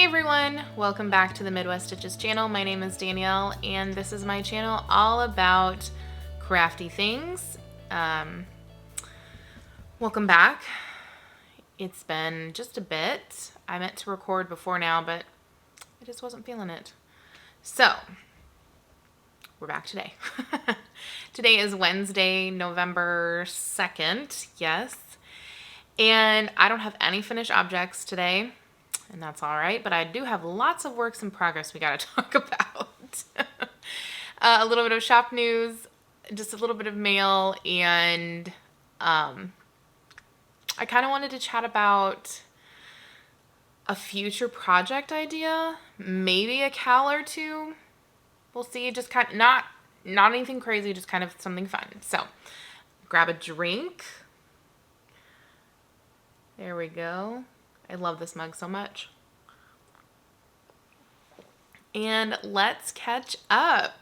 Hey everyone, welcome back to the Midwest Stitches channel. My name is Danielle and this is my channel all about crafty things. Welcome back. It's been just a bit. I meant to record before now, but I just wasn't feeling it. So, we're back today. Today is Wednesday, November 2nd, yes. And I don't have any finished objects today. And that's all right, but I do have lots of works in progress we got to talk about. A little bit of shop news, just a little bit of mail, and I kind of wanted to chat about a future project idea, maybe a KAL or two. We'll see. Just kind of not anything crazy, just kind of something fun. So, grab a drink. There we go. I love this mug so much. And let's catch up.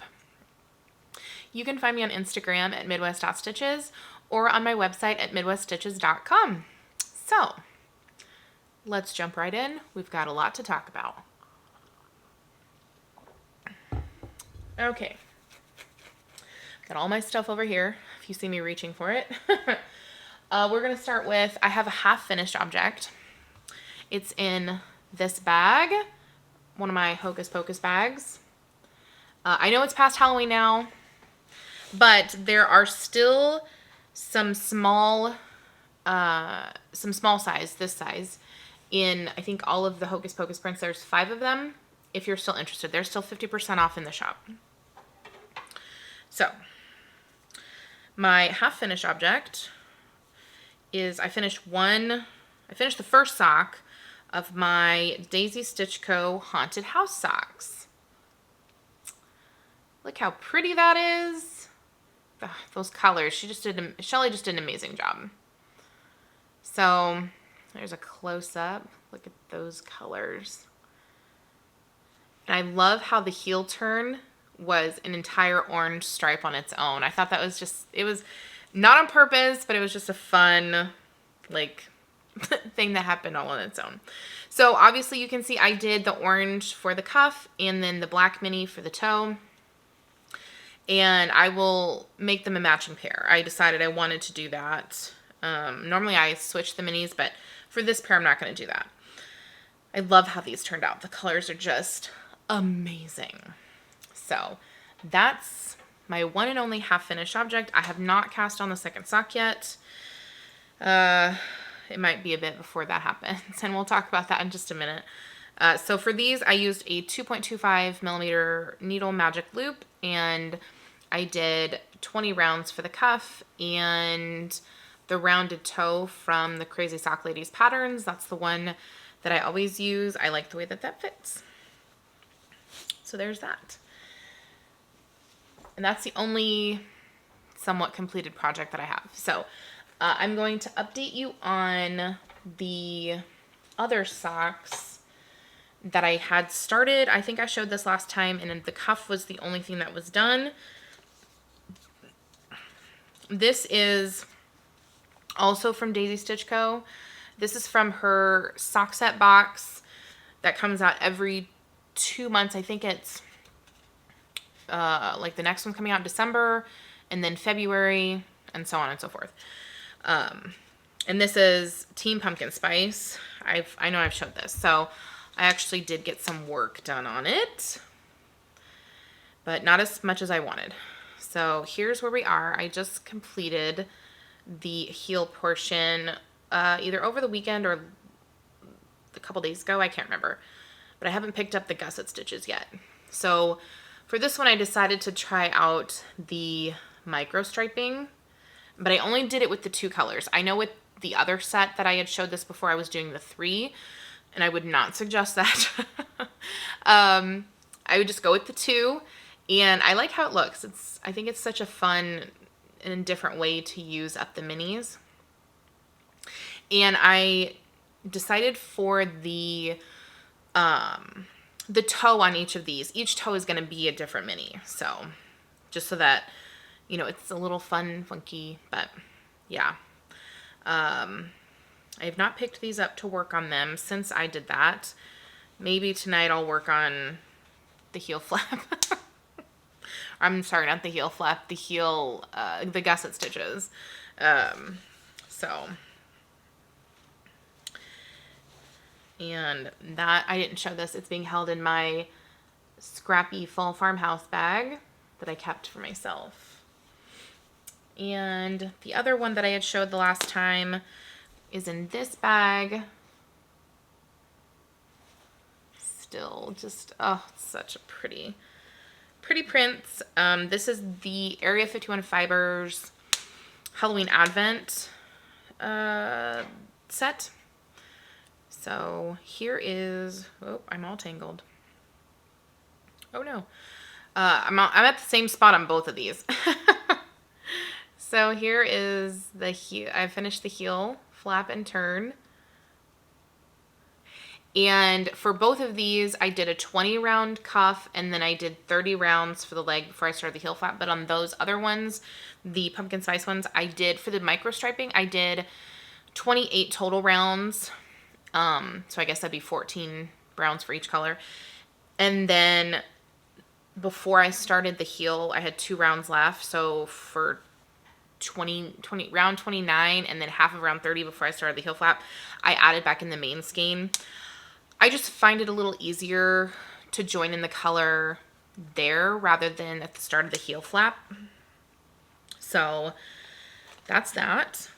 You can find me on Instagram at midwest.stitches or on my website at midweststitches.com. So, let's jump right in. We've got a lot to talk about. Okay. Got all my stuff over here, if you see me reaching for it. We're going to start with, I have a half-finished object. It's in this bag, one of my Hocus Pocus bags. I know it's past Halloween now, but there are still some small size, this size, in I think all of the Hocus Pocus prints. There's 5 of them. If you're still interested, they're still 50% off in the shop. So, my half-finished object is I finished the first sock of my Daisy Stitch Co. Haunted House socks. Look how pretty that is. Ugh, those colors. Shelly just did an amazing job. So, there's a close-up. Look at those colors. And I love how the heel turn was an entire orange stripe on its own. I thought that was just, it was not on purpose, but it was just a fun, thing that happened all on its own. So obviously you can see I did the orange for the cuff and then the black mini for the toe. And I will make them a matching pair. I decided I wanted to do that. Normally I switch the minis, but for this pair I'm not going to do that. I love how these turned out. The colors are just amazing. So that's my one and only half-finished object. I have not cast on the second sock yet. It might be a bit before that happens, and we'll talk about that in just a minute. So for these, I used a 2.25 millimeter needle magic loop, and I did 20 rounds for the cuff, and the rounded toe from the Crazy Sock Ladies patterns. That's the one that I always use. I like the way that that fits. So there's that. And that's the only somewhat completed project that I have. So I'm going to update you on the other socks that I had started. I think I showed this last time, and the cuff was the only thing that was done. This is also from Daisy Stitch Co. This is from her sock set box that comes out every 2 months. I think it's the next one coming out in December, and then February, and so on and so forth. And this is Team Pumpkin Spice. I know I've showed this, so I actually did get some work done on it, but not as much as I wanted. So here's where we are. I just completed the heel portion either over the weekend or a couple days ago. I can't remember, but I haven't picked up the gusset stitches yet. So for this one, I decided to try out the micro striping, but I only did it with the 2 colors. I know with the other set that I had showed this before, I was doing the 3, and I would not suggest that. I would just go with the 2, and I like how it looks. I think it's such a fun and different way to use up the minis. And I decided for the toe on each of these. Each toe is going to be a different mini. So just so that, it's a little fun, funky, but yeah. I have not picked these up to work on them since I did that. maybe tonight I'll work on the heel flap. I'm sorry, not the heel flap, the heel, the gusset stitches. So, and that, I didn't show this, it's being held in my scrappy fall farmhouse bag that I kept for myself. And the other one that I had showed the last time is in this bag. Still just, oh, such a pretty prints. This is the Area 51 Fibers Halloween Advent set. So here is, oh, I'm all tangled. Oh no. I'm at the same spot on both of these. So here is the heel. I finished the heel, flap and turn. And for both of these, I did a 20 round cuff, and then I did 30 rounds for the leg before I started the heel flap. But on those other ones, the pumpkin spice ones, I did, for the micro striping, I did 28 total rounds. So I guess that'd be 14 rounds for each color. And then before I started the heel, I had 2 rounds left. So for round 29 and then half of round 30 before I started the heel flap, I added back in the main skein. I just find it a little easier to join in the color there rather than at the start of the heel flap. So that's that.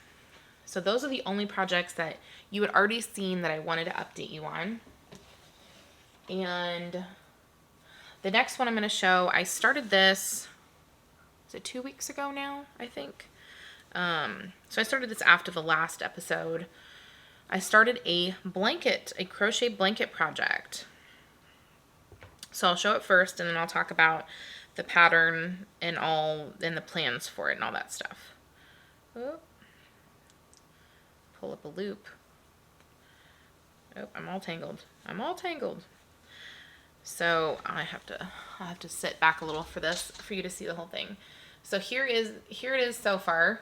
So those are the only projects that you had already seen that I wanted to update you on. And the next one I'm going to show, I started this, is it 2 weeks ago now, I think? So I started this after the last episode. I started a crochet blanket project. So I'll show it first, and then I'll talk about the pattern and the plans for it and all that stuff. Oh. Pull up a loop. Oh, I'm all tangled. So I'll have to sit back a little for this, for you to see the whole thing. So here it is so far.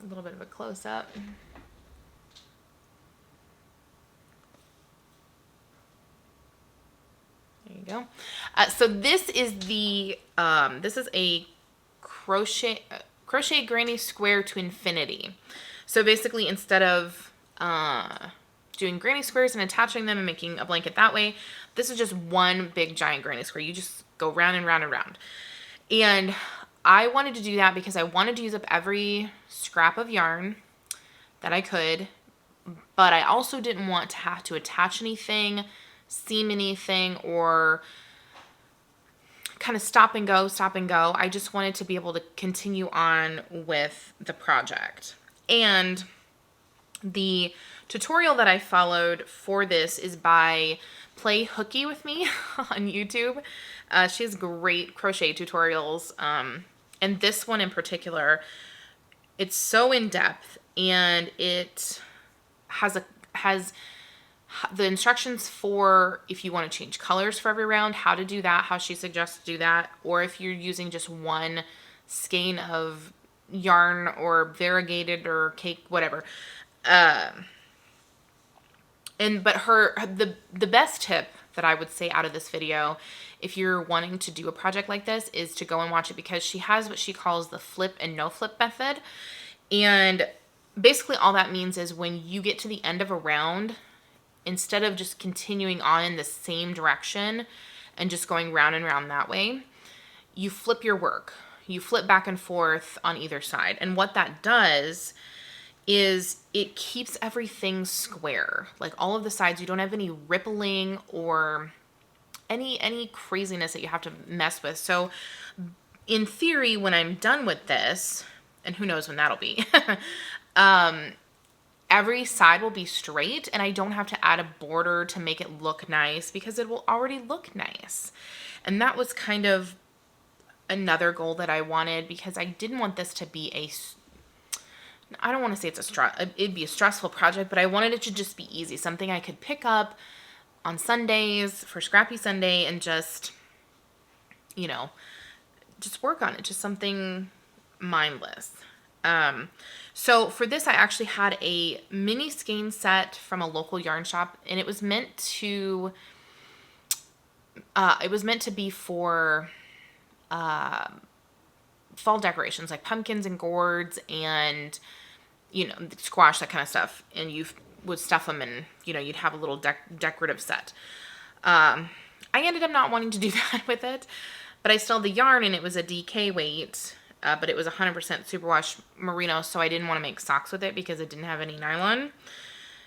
A little bit of a close-up. There you go. So this is a crochet granny square to infinity. So basically, instead of doing granny squares and attaching them and making a blanket that way, this is just one big giant granny square. You just go round and round and round. And I wanted to do that because I wanted to use up every scrap of yarn that I could, but I also didn't want to have to attach anything, seam anything, or kind of stop and go. I just wanted to be able to continue on with the project. And the tutorial that I followed for this is by Play Hooky with Me on YouTube. She has great crochet tutorials. And this one in particular, it's so in-depth, and it has the instructions for if you want to change colors for every round, how to do that, how she suggests to do that, or if you're using just one skein of yarn or variegated or cake, whatever. But the best tip that I would say out of this video, if you're wanting to do a project like this, is to go and watch it, because she has what she calls the flip and no flip method. And basically all that means is when you get to the end of a round, instead of just continuing on in the same direction and just going round and round that way, you flip your work. You flip back and forth on either side. And what that does is it keeps everything square. Like all of the sides, you don't have any rippling or any craziness that you have to mess with. So in theory, when I'm done with this, and who knows when that'll be, every side will be straight, and I don't have to add a border to make it look nice, because it will already look nice. And that was kind of another goal that I wanted, because I didn't want this to be I don't want to say it'd be a stressful project, but I wanted it to just be easy. Something I could pick up on Sundays for Scrappy Sunday and just, just work on it. Just something mindless. So for this, I actually had a mini skein set from a local yarn shop, and it was meant to be for fall decorations like pumpkins and gourds and squash, that kind of stuff. And you would stuff them, and you'd have a little decorative set. I ended up not wanting to do that with it, but I still had the yarn, and it was a DK weight. But it was 100% superwash merino, so I didn't want to make socks with it because it didn't have any nylon.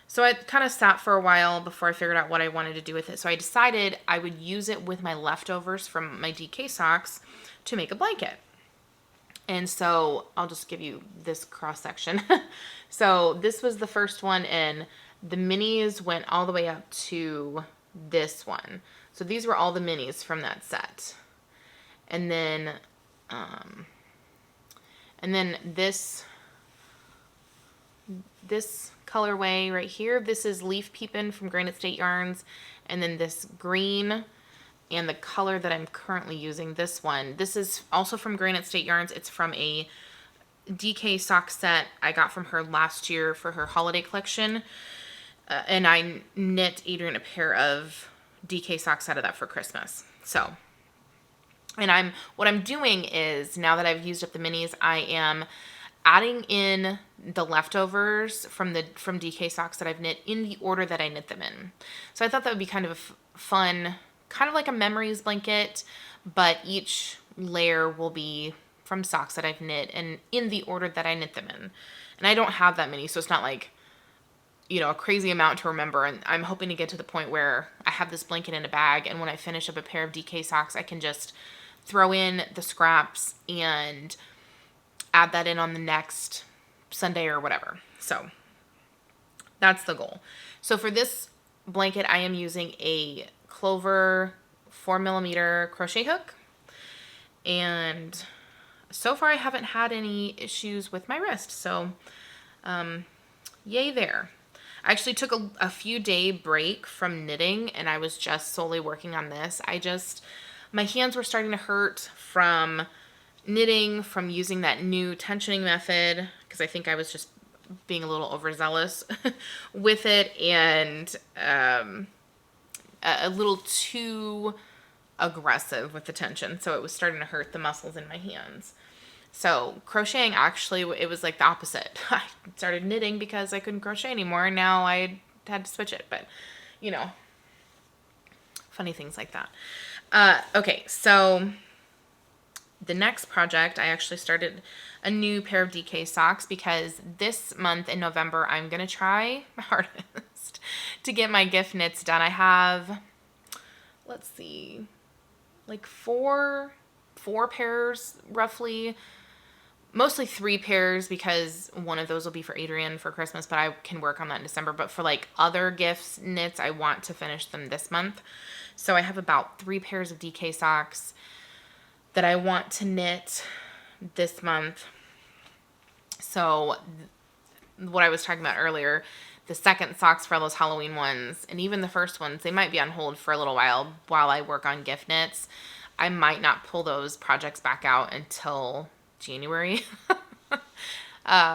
So I kind of sat for a while before I figured out what I wanted to do with it. So I decided I would use it with my leftovers from my DK socks to make a blanket. And so I'll just give you this cross section. So this was the first one, and the minis went all the way up to this one. So these were all the minis from that set. And then this colorway right here, this is Leaf Peepin' from Granite State Yarns. And then this green and the color that I'm currently using, this one, this is also from Granite State Yarns. It's from a DK sock set I got from her last year for her holiday collection. And I knit Adrian a pair of DK socks out of that for Christmas. So, and what I'm doing is, now that I've used up the minis, I am adding in the leftovers from DK socks that I've knit in the order that I knit them in. So I thought that would be kind of a fun, kind of like a memories blanket, but each layer will be from socks that I've knit and in the order that I knit them in. And I don't have that many, so it's not like, a crazy amount to remember. And I'm hoping to get to the point where I have this blanket in a bag, and when I finish up a pair of DK socks, I can just throw in the scraps and add that in on the next Sunday or whatever. So that's the goal. So for this blanket, I am using a Clover 4mm crochet hook. And so far I haven't had any issues with my wrist. So yay there. I actually took a few day break from knitting, and I was just solely working on this. My hands were starting to hurt from knitting, from using that new tensioning method, because I think I was just being a little overzealous with it, and a little too aggressive with the tension. So it was starting to hurt the muscles in my hands. So crocheting, actually, it was like the opposite. I started knitting because I couldn't crochet anymore, and now I had to switch it. But, funny things like that. Okay, so the next project, I actually started a new pair of DK socks because this month in November, I'm going to try my hardest to get my gift knits done. I have, let's see, like four pairs roughly. Mostly 3 pairs, because one of those will be for Adrian for Christmas, but I can work on that in December. But for like other gifts knits, I want to finish them this month. So I have about 3 pairs of DK socks that I want to knit this month. So what I was talking about earlier, the second socks for all those Halloween ones, and even the first ones, they might be on hold for a little while I work on gift knits. I might not pull those projects back out until January.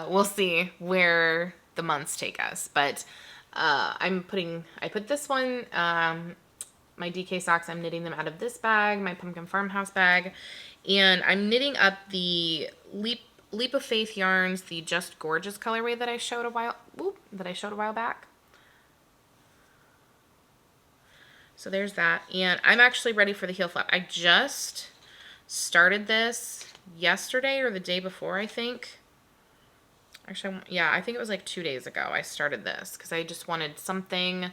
We'll see where the months take us, but I put this one, my DK socks, I'm knitting them out of this bag, my Pumpkin Farmhouse bag, and I'm knitting up the Leap of Faith yarns, the Just Gorgeous colorway that I showed a while back. So there's that, and I'm actually ready for the heel flap. I just started this yesterday or the day before, I think. Actually, yeah, I think it was like 2 days ago I started this because I just wanted something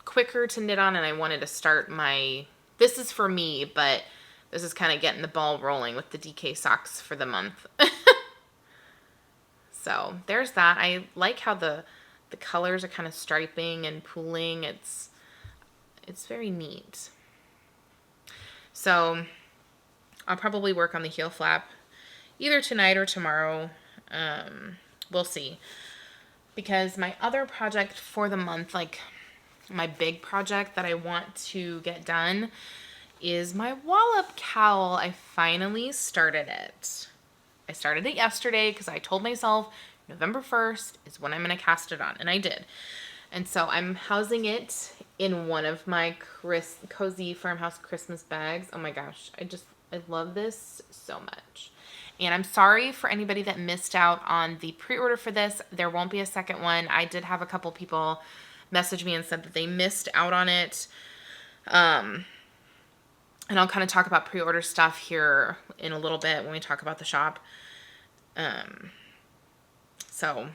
quicker to knit on, and I wanted to start this is for me, but this is kind of getting the ball rolling with the DK socks for the month. So there's that. I like how the colors are kind of striping and pooling. It's very neat. So I'll probably work on the heel flap either tonight or tomorrow. We'll see. Because my other project for the month, like my big project that I want to get done, is my Wallop cowl. I finally started it. I started it yesterday because I told myself November 1st is when I'm going to cast it on, and I did. And so I'm housing it in one of my Cozy Farmhouse Christmas bags. Oh my gosh, I love this so much. And I'm sorry for anybody that missed out on the pre-order for this. There won't be a second one. I did have a couple people message me and said that they missed out on it. And I'll kind of talk about pre-order stuff here in a little bit when we talk about the shop. So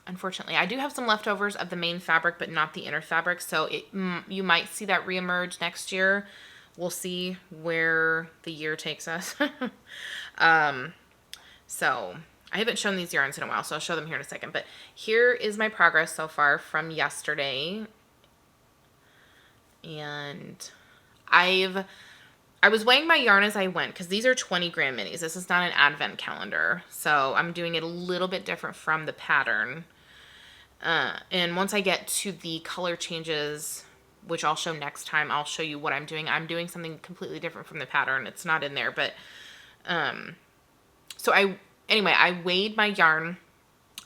unfortunately, I do have some leftovers of the main fabric, but not the inner fabric. So you might see that reemerge next year. We'll see where the year takes us. So I haven't shown these yarns in a while, so I'll show them here in a second. But here is my progress so far from yesterday. And I was weighing my yarn as I went because these are 20 gram minis. This is not an advent calendar. So I'm doing it a little bit different from the pattern. And once I get to the color changes, which I'll show next time, I'll show you what I'm doing. I'm doing something completely different from the pattern. It's not in there, but, so I weighed my yarn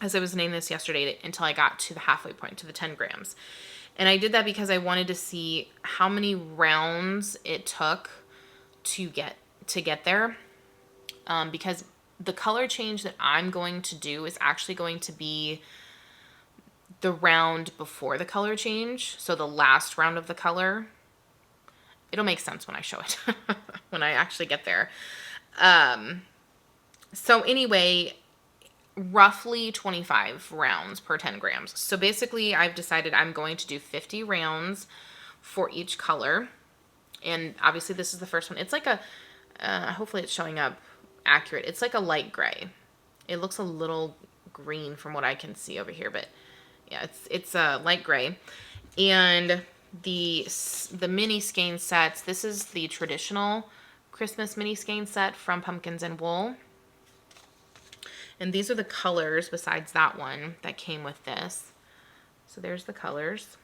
as I was naming this yesterday until I got to the halfway point, to the 10 grams. And I did that because I wanted to see how many rounds it took to get there. Because the color change that I'm going to do is actually going to be the round before the color change. So the last round of the color. It'll make sense when I show it, when I actually get there. So anyway, roughly 25 rounds per 10 grams. So basically I've decided I'm going to do 50 rounds for each color. And obviously this is the first one. It's like a, hopefully it's showing up accurate. It's like a light gray. It looks a little green from what I can see over here, but yeah, it's a light gray. And the mini skein sets, this is the traditional Christmas mini skein set from Pumpkins and Wool. And these are the colors besides that one that came with this. So there's the colors.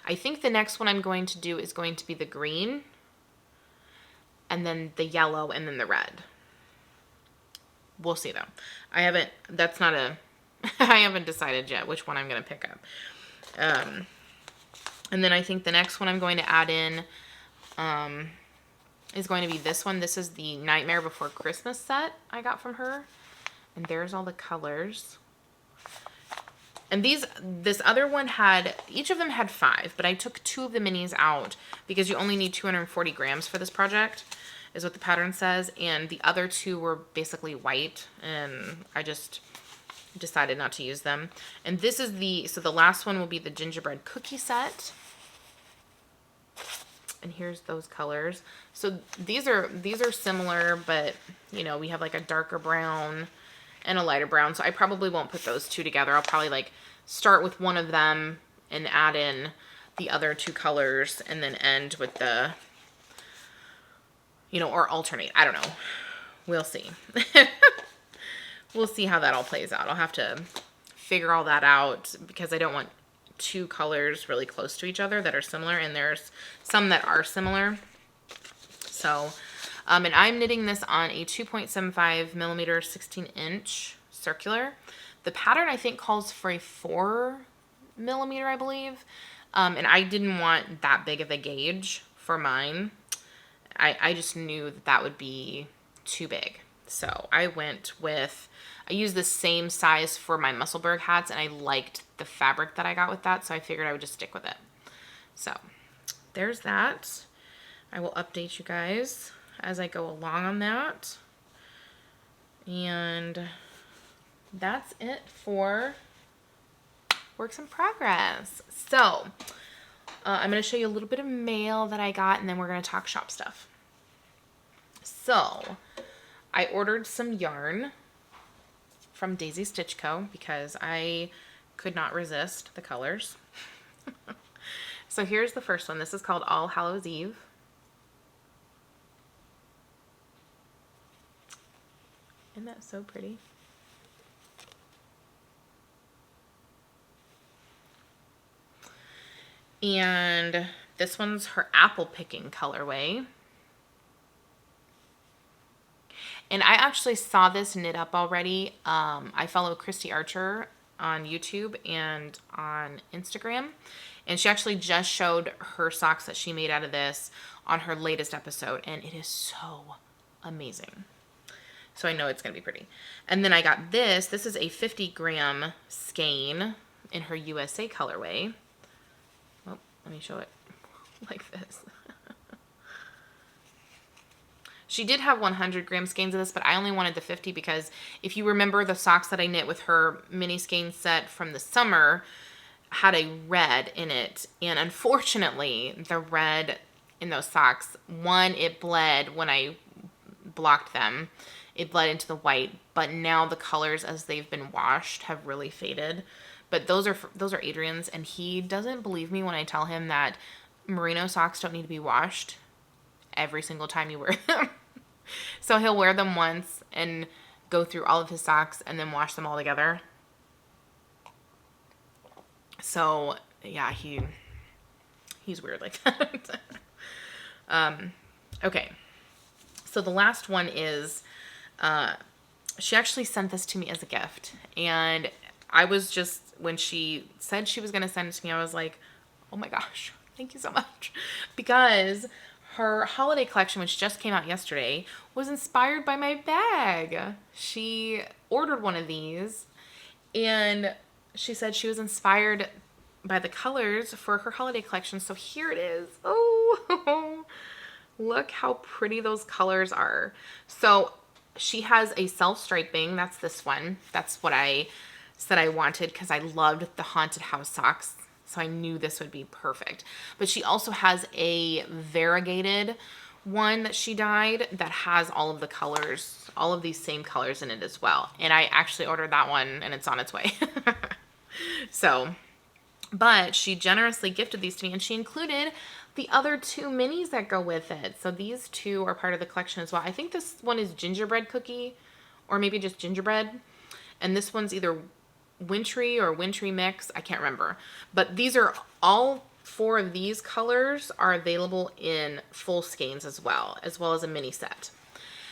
I think the next one I'm going to do is going to be the green, and then the yellow, and then the red. We'll see though. I haven't decided yet which one I'm going to pick up. And then I think the next one I'm going to add in is going to be this one. This is the Nightmare Before Christmas set I got from her. And there's all the colors. And this other one each of them had 5, but I took 2 of the minis out because you only need 240 grams for this project, is what the pattern says. And the other 2 were basically white, and I just decided not to use them. And this is so the last one will be the gingerbread cookie set. And here's those colors. So these are similar, but you know, we have like a darker brown and a lighter brown. So I probably won't put those 2 together. I'll probably like start with one of them and add in the other 2 colors and then end with the, you know, or alternate. I don't know. We'll see. We'll see how that all plays out. I'll have to figure all that out because I don't want 2 colors really close to each other that are similar, and there's some that are similar. So, and I'm knitting this on a 2.75 millimeter 16-inch circular. The pattern I think calls for a 4 millimeter, I believe. And I didn't want that big of a gauge for mine. I just knew that would be too big. So I used the same size for my Musselburgh hats, and I liked the fabric that I got with that, so I figured I would just stick with it. So there's that. I will update you guys as I go along on that. And that's it for works in progress. So I'm going to show you a little bit of mail that I got, and then we're going to talk shop stuff. So I ordered some yarn from Daisy Stitch Co. because I could not resist the colors. So here's the first one. This is called All Hallows Eve. Isn't that so pretty? And this one's her apple picking colorway. And I actually saw this knit up already. I follow Christy Archer on YouTube and on Instagram. And she actually just showed her socks that she made out of this on her latest episode. And it is so amazing. So I know it's going to be pretty. And then I got this. This is a 50-gram skein in her USA colorway. Oh, let me show it like this. She did have 100-gram skeins of this, but I only wanted the 50 because if you remember the socks that I knit with her mini skein set from the summer had a red in it. And unfortunately, the red in those socks, one, it bled when I blocked them. It bled into the white, but now the colors as they've been washed have really faded. But those are Adrian's, and he doesn't believe me when I tell him that merino socks don't need to be washed every single time you wear them. So he'll wear them once and go through all of his socks and then wash them all together. So yeah, he's weird like that. Okay. So the last one is, she actually sent this to me as a gift. And I was just, when she said she was going to send it to me, I was like, oh my gosh, thank you so much. Because her holiday collection, which just came out yesterday, was inspired by my bag. She ordered one of these and she said she was inspired by the colors for her holiday collection. So here it is. Oh, look how pretty those colors are. So she has a self-striping. That's this one. That's what I said I wanted because I loved the haunted house socks. So I knew this would be perfect. But she also has a variegated one that she dyed that has all of the colors, all of these same colors in it as well. And I actually ordered that one and it's on its way. So, but she generously gifted these to me and she included the other 2 minis that go with it. So these 2 are part of the collection as well. I think this one is gingerbread cookie or maybe just gingerbread. And this one's either wintry or wintry mix. I can't remember. But these are all 4 of these colors are available in full skeins as well as a mini set.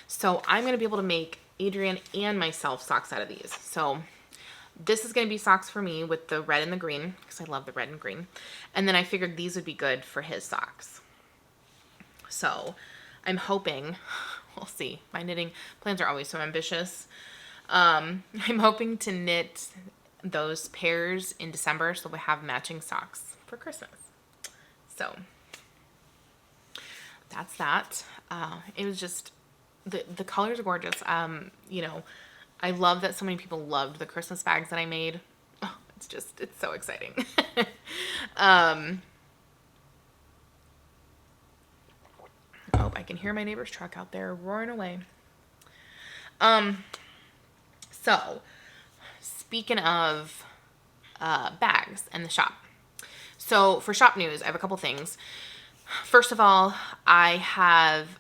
So I'm going to be able to make Adrian and myself socks out of these. So this is going to be socks for me with the red and the green because I love the red and green. And then I figured these would be good for his socks. So I'm hoping, we'll see. My knitting plans are always so ambitious. I'm hoping to knit those pairs in December so we have matching socks for Christmas. So that's that. It was just, the colors are gorgeous. You know, I love that so many people loved the Christmas bags that I made. Oh, it's so exciting. Oh, I can hear my neighbor's truck out there roaring away. So, speaking of bags and the shop. So, for shop news, I have a couple things. First of all, I have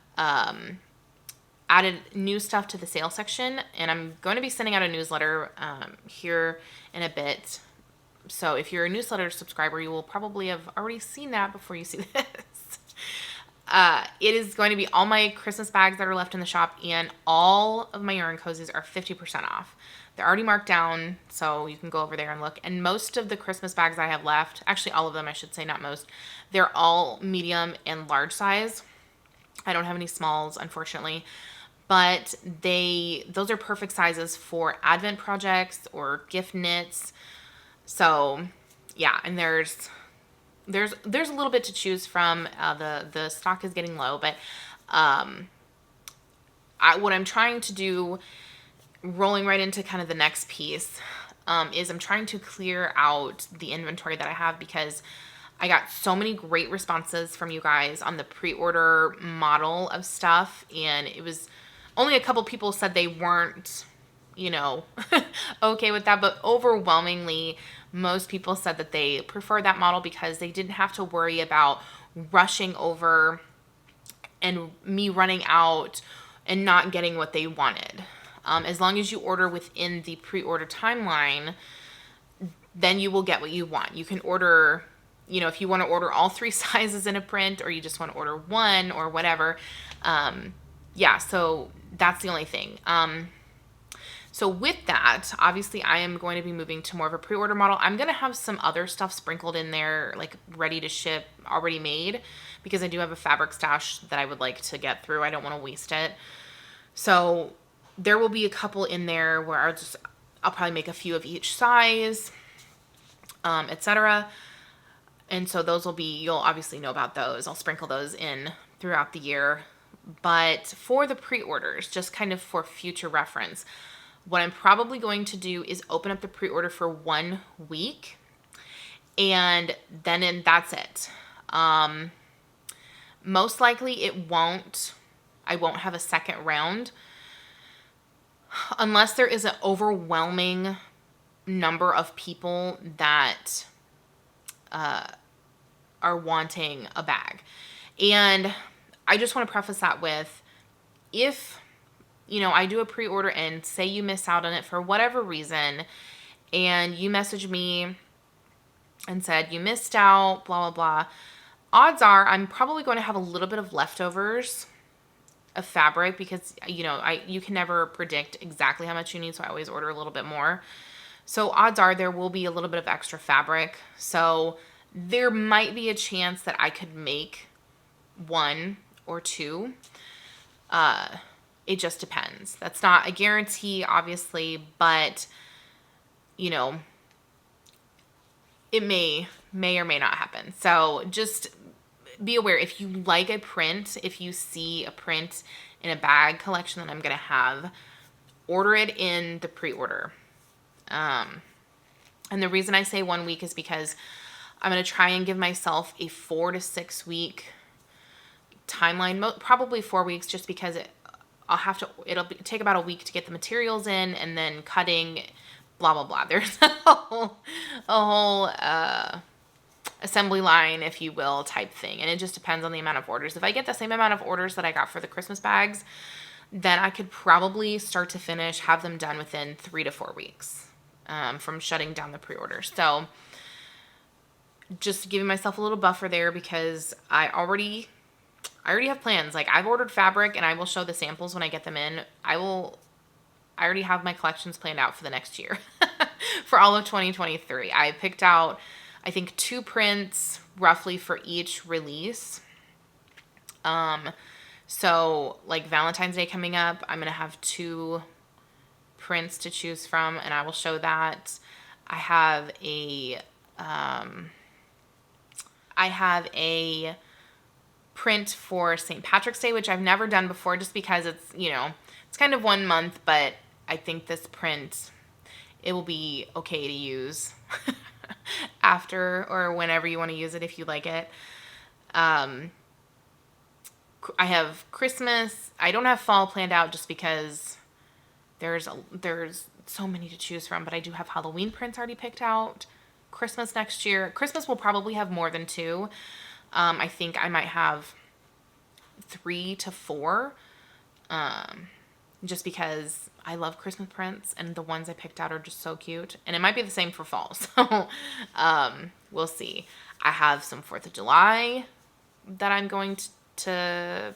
added new stuff to the sale section, and I'm going to be sending out a newsletter here in a bit. So, if you're a newsletter subscriber, you will probably have already seen that before you see this. It is going to be all my Christmas bags that are left in the shop, and all of my yarn cozies are 50% off. They're already marked down, so you can go over there and look. And most of the Christmas bags I have left, actually all of them, I should say, not most, they're all medium and large size. I don't have any smalls, unfortunately, but those are perfect sizes for Advent projects or gift knits. So yeah, and there's a little bit to choose from. The stock is getting low, but what I'm trying to do, rolling right into kind of the next piece, is I'm trying to clear out the inventory that I have because I got so many great responses from you guys on the pre-order model of stuff, and it was only a couple people said they weren't, okay with that, but overwhelmingly most people said that they prefer that model because they didn't have to worry about rushing over and me running out and not getting what they wanted. As long as you order within the pre-order timeline, then you will get what you want. You can order, if you want to order all 3 sizes in a print, or you just want to order one or whatever. So that's the only thing. So with that, obviously I am going to be moving to more of a pre-order model. I'm going to have some other stuff sprinkled in there, like ready to ship, already made, because I do have a fabric stash that I would like to get through. I don't want to waste it. So there will be a couple in there where I'll probably make a few of each size, etc. And so those will be, you'll obviously know about those. I'll sprinkle those in throughout the year. But for the pre-orders, just kind of for future reference, what I'm probably going to do is open up the pre-order for 1 week, and that's it. Most likely I won't have a second round unless there is an overwhelming number of people that are wanting a bag. And I just want to preface that with, if I do a pre-order and say you miss out on it for whatever reason, and you message me and said you missed out, blah, blah, blah, odds are I'm probably going to have a little bit of leftovers of fabric, because, you can never predict exactly how much you need, so I always order a little bit more. So odds are there will be a little bit of extra fabric. So there might be a chance that I could make 1 or 2. It just depends. That's not a guarantee, obviously, but it may or may not happen. So just be aware, if you like a print, if you see a print in a bag collection that I'm going to have, order it in the pre-order. And the reason I say 1 week is because I'm going to try and give myself a 4 to 6 week timeline, probably 4 weeks, just because it'll take about a week to get the materials in, and then cutting, blah, blah, blah. There's a whole assembly line, if you will, type thing. And it just depends on the amount of orders. If I get the same amount of orders that I got for the Christmas bags, then I could probably start to finish, have them done within 3 to 4 weeks from shutting down the pre-order. So just giving myself a little buffer there, because I already have plans. Like, I've ordered fabric, and I will show the samples when I get them in. I already have my collections planned out for the next year for all of 2023. I picked out, I think, 2 prints roughly for each release. So like Valentine's Day coming up, I'm going to have 2 prints to choose from, and I will show that. I have a print for St. Patrick's Day, which I've never done before, just because it's kind of 1 month, but I think this print, it will be okay to use after or whenever you want to use it, if you like it. I have Christmas. I don't have fall planned out, just because there's so many to choose from, but I do have Halloween prints already picked out. Christmas next year. Christmas will probably have more than 2. I think I might have 3 to 4, just because I love Christmas prints, and the ones I picked out are just so cute. And it might be the same for fall, so we'll see. I have some 4th of July that I'm going to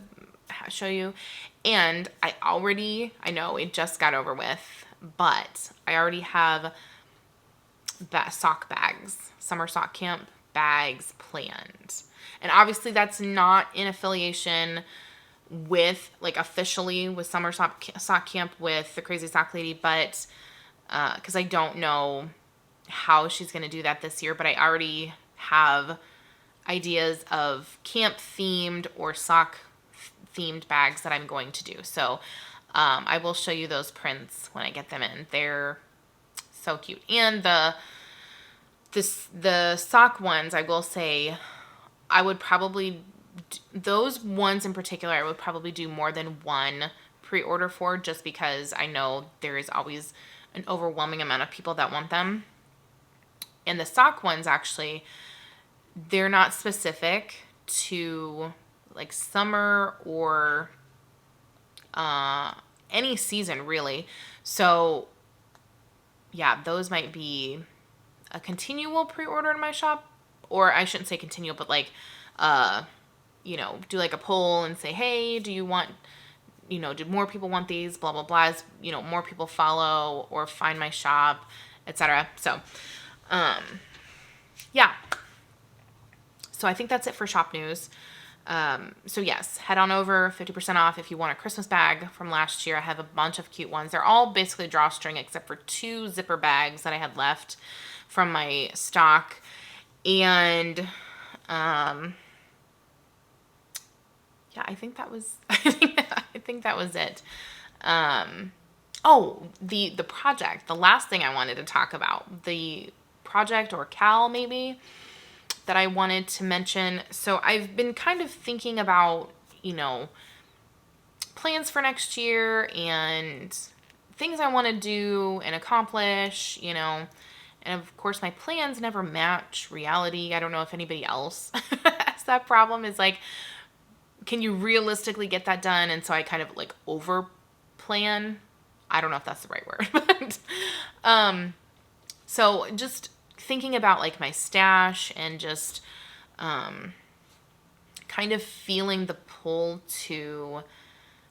show you, and I know it just got over with, but I already have that sock bags, summer sock camp bags planned. And obviously that's not in affiliation with, like, officially with summer sock camp with the Crazy Sock Lady, but because I don't know how she's going to do that this year, but I already have ideas of camp themed or sock themed bags that I'm going to do. So I will show you those prints when I get them in. They're so cute. And the sock ones, I will say, I would probably, those ones in particular, I would probably do more than 1 pre-order for, just because I know there is always an overwhelming amount of people that want them. And the sock ones, actually, they're not specific to like summer or any season, really. So yeah, those might be a continual pre-order in my shop, or I shouldn't say continual, but like, do like a poll and say, hey, do you want do more people want these, blah, blah, blah, as, more people follow or find my shop, etc. So, yeah. So I think that's it for shop news. So yes, head on over, 50% off if you want a Christmas bag from last year. I have a bunch of cute ones. They're all basically drawstring except for 2 zipper bags that I had left from my stock. And, yeah, I think that was, I think that was it. Oh, the project, the last thing I wanted to talk about, the project, or KAL maybe, that I wanted to mention. So I've been kind of thinking about, plans for next year and things I want to do and accomplish, and of course my plans never match reality. I don't know if anybody else has that problem. Is like, can you realistically get that done? And so I kind of like over plan. I don't know if that's the right word, but, so just thinking about like my stash and just, kind of feeling the pull to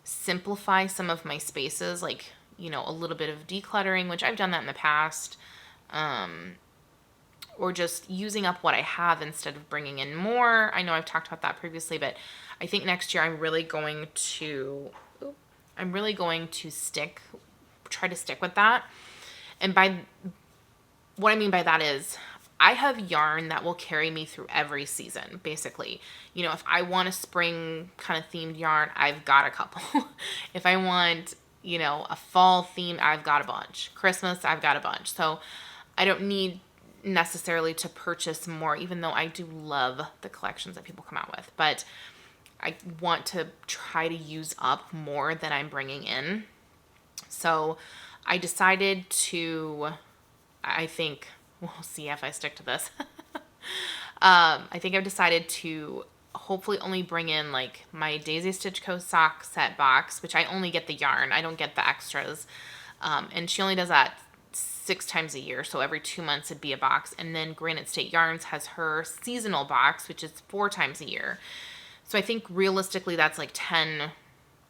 simplify some of my spaces, like, a little bit of decluttering, which I've done that in the past, or just using up what I have instead of bringing in more. I know I've talked about that previously, but I think next year I'm really going to try to stick with that. And what I mean by that is I have yarn that will carry me through every season, basically. If I want a spring kind of themed yarn, I've got a couple. If I want, a fall theme, I've got a bunch. Christmas, I've got a bunch. So I don't need necessarily to purchase more, even though I do love the collections that people come out with. But I want to try to use up more than I'm bringing in. So I decided to, I think, we'll see if I stick to this. I think I've decided to hopefully only bring in like my Daisy Stitch Co. sock set box, which I only get the yarn. I don't get the extras. And she only does that 6 times a year. So every 2 months it'd be a box. And then Granite State Yarns has her seasonal box, which is 4 times a year. So I think realistically that's like 10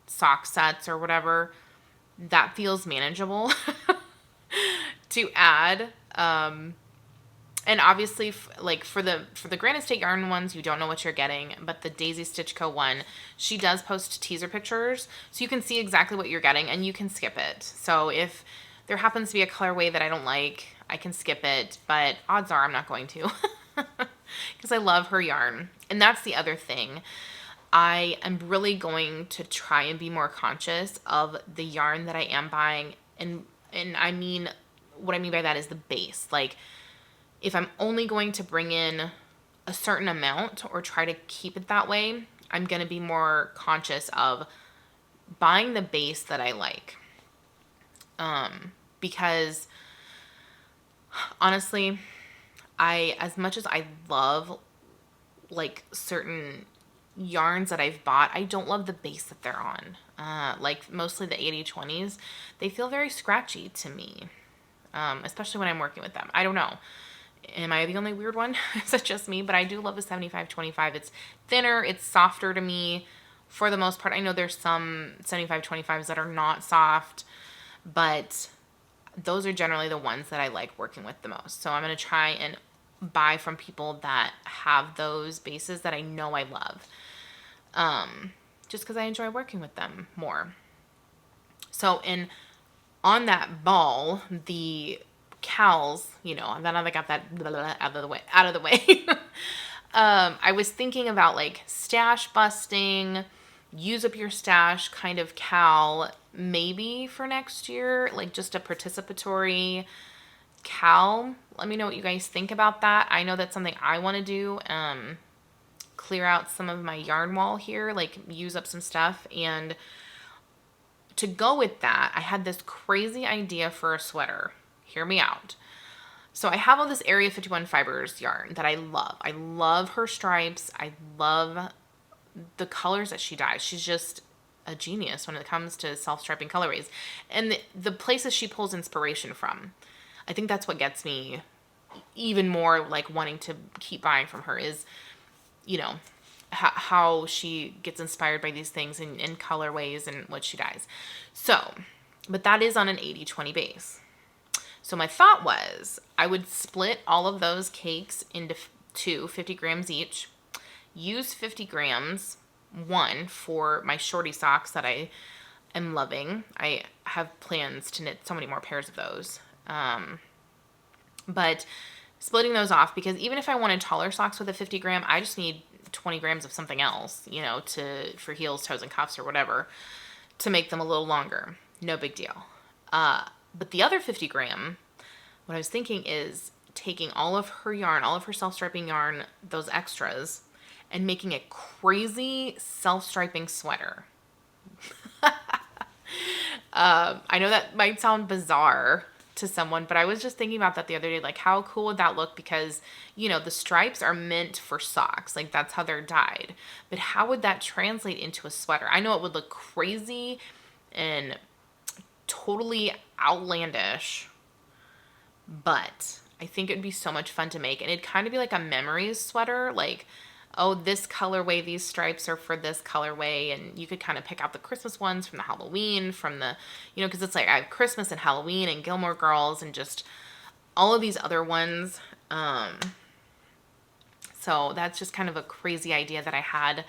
sock sets or whatever. That feels manageable to add. And obviously, like for the Granite State Yarn ones, you don't know what you're getting. But the Daisy Stitch Co. one, she does post teaser pictures, so you can see exactly what you're getting, and you can skip it. So if there happens to be a colorway that I don't like, I can skip it. But odds are I'm not going to, because I love her yarn. And that's the other thing. I am really going to try and be more conscious of the yarn that I am buying, and I mean, what I mean by that is the base. Like, if I'm only going to bring in a certain amount or try to keep it that way, I'm going to be more conscious of buying the base that I like. Because honestly, as much as I love like certain yarns that I've bought, I don't love the base that they're on. Like mostly the 80/20s, they feel very scratchy to me. Especially when I'm working with them. I don't know. Am I the only weird one? Is it just me? But I do love the 75/25. It's thinner. It's softer to me for the most part. I know there's some 75/25s that are not soft, but those are generally the ones that I like working with the most. So I'm going to try and buy from people that have those bases that I know I love. Just because I enjoy working with them more. So on that ball, the KALs, and then I got that out of the way. I was thinking about like stash busting, use up your stash kind of KAL, maybe for next year, like just a participatory KAL. Let me know what you guys think about that. I know that's something I want to do. Clear out some of my yarn wall here, like use up some stuff. And to go with that, I had this crazy idea for a sweater. Hear me out. So I have all this Area 51 Fibers yarn that I love. I love her stripes. I love the colors that she dyes. She's just a genius when it comes to self-striping colorways. And the places she pulls inspiration from, I think that's what gets me even more like wanting to keep buying from her is, how she gets inspired by these things and colorways and what she dyes. So, but that is on an 80-20 base. So my thought was I would split all of those cakes into 50 grams each, use 50 grams, one for my shorty socks that I am loving. I have plans to knit so many more pairs of those. But splitting those off, because even if I wanted taller socks with a 50 gram, I just need 20 grams of something else, you know, for heels, toes, and cuffs or whatever, to make them a little longer. No big deal. But the other 50 gram, what I was thinking is taking all of her yarn, all of her self-striping yarn, those extras, and making a crazy self-striping sweater. I know that might sound bizarre to someone, but I was just thinking about that the other day, like how cool would that look? Because, you know, the stripes are meant for socks, like that's how they're dyed, but how would that translate into a sweater? I know it would look crazy and totally outlandish, but I think it'd be so much fun to make, and it'd kind of be like a memories sweater, like, oh, this colorway, these stripes are for this colorway, and you could kind of pick out the Christmas ones from the Halloween, from the, you know, because it's like I have Christmas and Halloween and Gilmore Girls and just all of these other ones. So that's just kind of a crazy idea that I had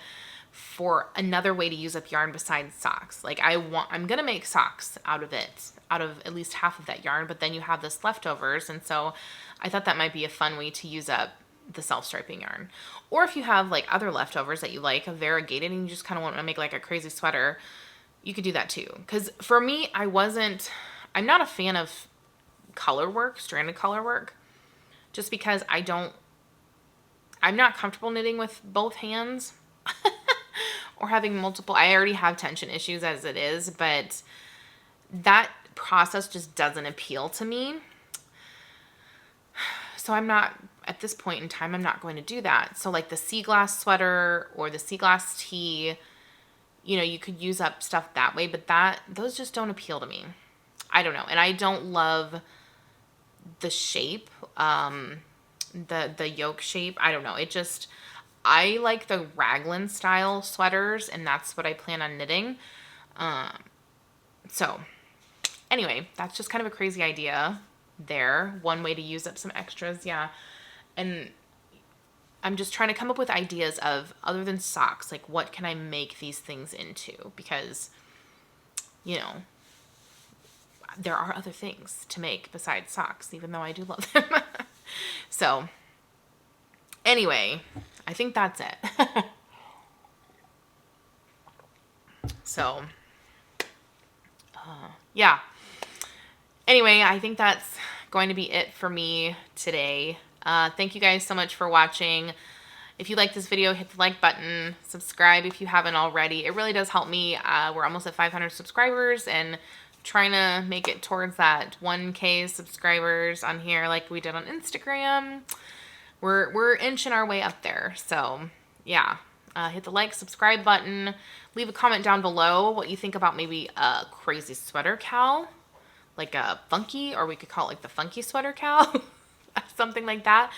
for another way to use up yarn besides socks. Like I'm going to make socks out of it, out of at least half of that yarn, but then you have this leftovers. And so I thought that might be a fun way to use up the self-striping yarn. Or if you have like other leftovers that you like, variegated, and you just kind of want to make like a crazy sweater, you could do that too. Because for me, I'm not a fan of color work, stranded color work, just because I'm not comfortable knitting with both hands or having multiple. I already have tension issues as it is, but that process just doesn't appeal to me. So at this point in time, I'm not going to do that. So like the sea glass sweater or the sea glass tee, you know, you could use up stuff that way, but those just don't appeal to me. I don't know. And I don't love the shape, the yoke shape. I don't know. I like the raglan style sweaters, and that's what I plan on knitting. So anyway, that's just kind of a crazy idea there. One way to use up some extras. Yeah. And I'm just trying to come up with ideas of, other than socks, like what can I make these things into? Because, you know, there are other things to make besides socks, even though I do love them. So anyway, I think that's it. So, yeah. Anyway, I think that's going to be it for me today. Thank you guys so much for watching. If you like this video, hit the like button, subscribe if you haven't already. It really does help me. We're almost at 500 subscribers and trying to make it towards that 1K subscribers on here like we did on Instagram. We're inching our way up there. So yeah, hit the like, subscribe button. Leave a comment down below what you think about maybe a crazy sweater KAL, like a funky, or we could call it like the funky sweater KAL, something like that.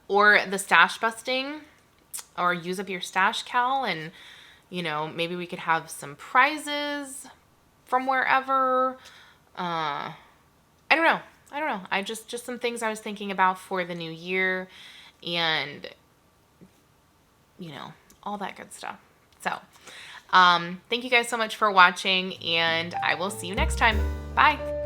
Or the stash busting, or use up your stash KAL, and you know, maybe we could have some prizes from wherever. I don't know. I just some things I was thinking about for the new year, and you know, all that good stuff. So, thank you guys so much for watching, and I will see you next time. Bye.